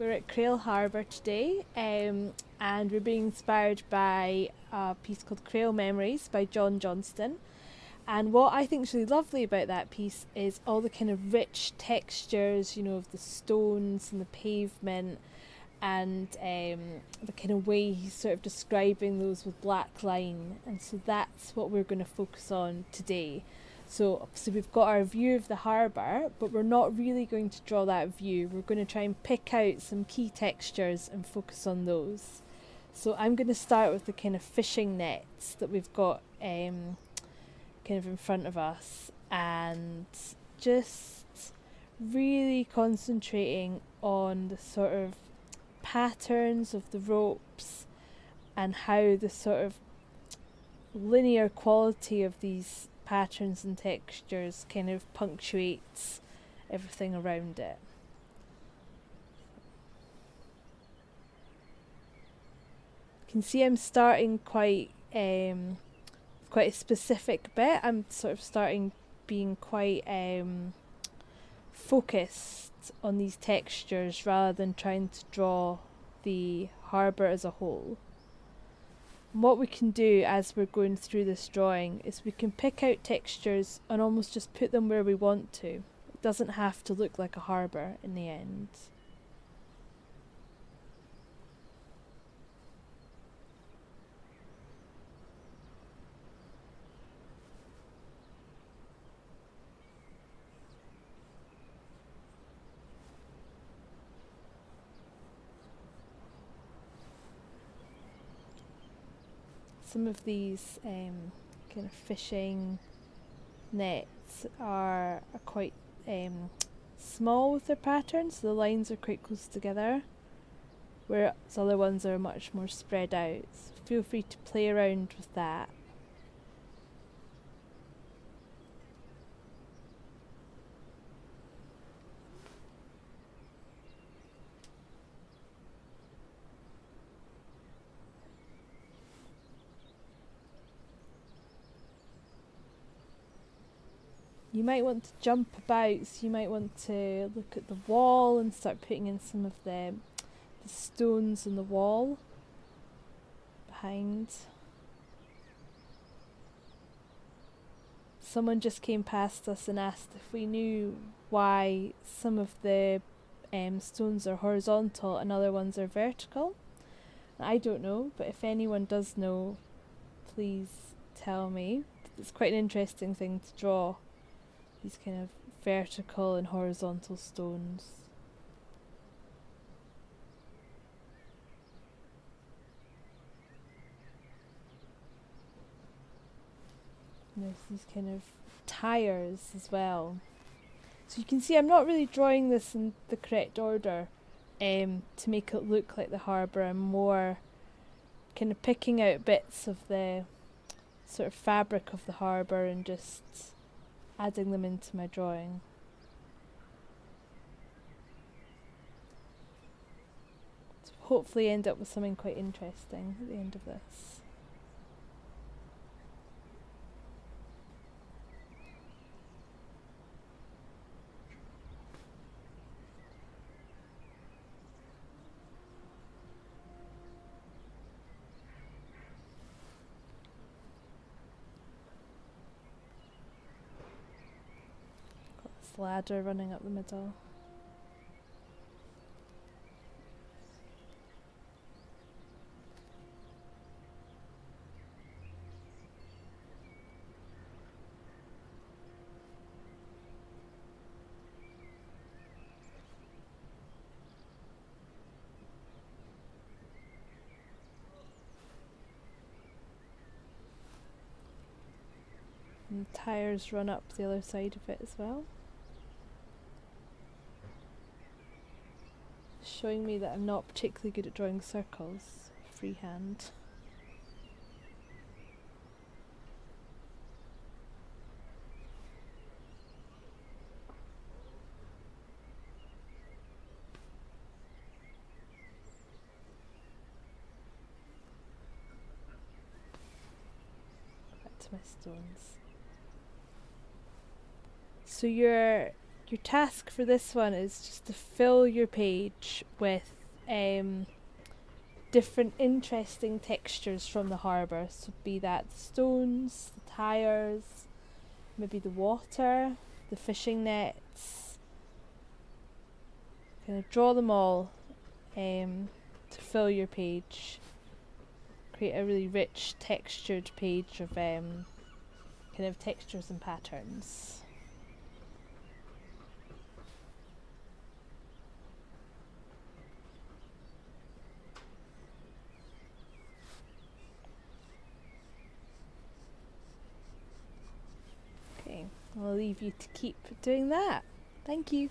We're at Crail harbour today, and we're being inspired by a piece called Crail Memories by John Johnston. And what I think is really lovely about that piece is all the kind of rich textures, of the stones and the pavement, and the kind of way he's sort of describing those with black line. And so that's what we're going to focus on today. So we've got our view of the harbour, but we're not really going to draw that view. We're going to try and pick out some key textures and focus on those. So I'm going to start with the kind of fishing nets that we've got kind of in front of us, and just really concentrating on the sort of patterns of the ropes and how the sort of linear quality of these patterns and textures kind of punctuates everything around it. You can see I'm starting quite a specific bit. I'm sort of starting being quite focused on these textures rather than trying to draw the harbour as a whole. And what we can do as we're going through this drawing is we can pick out textures and almost just put them where we want to. It doesn't have to look like a harbour in the end. Some of these kind of fishing nets are quite small with their patterns, so the lines are quite close together, whereas other ones are much more spread out. So feel free to play around with that. You might want to jump about, so you might want to look at the wall and start putting in some of the stones in the wall behind. Someone just came past us and asked if we knew why some of the stones are horizontal and other ones are vertical. I don't know, but if anyone does know, please tell me. It's quite an interesting thing to draw, these kind of vertical and horizontal stones. And there's these kind of tires as well. So you can see I'm not really drawing this in the correct order to make it look like the harbour. I'm more kind of picking out bits of the sort of fabric of the harbour and just adding them into my drawing. So hopefully end up with something quite interesting at the end of this. Ladder running up the middle. And the tires run up the other side of it as well. Showing me that I'm not particularly good at drawing circles freehand. Back to my stones. So your your task for this one is just to fill your page with different interesting textures from the harbour. So be that the stones, the tyres, maybe the water, the fishing nets. Kind of draw them all to fill your page. Create a really rich textured page of kind of textures and patterns. Okay, I'll leave you to keep doing that. Thank you.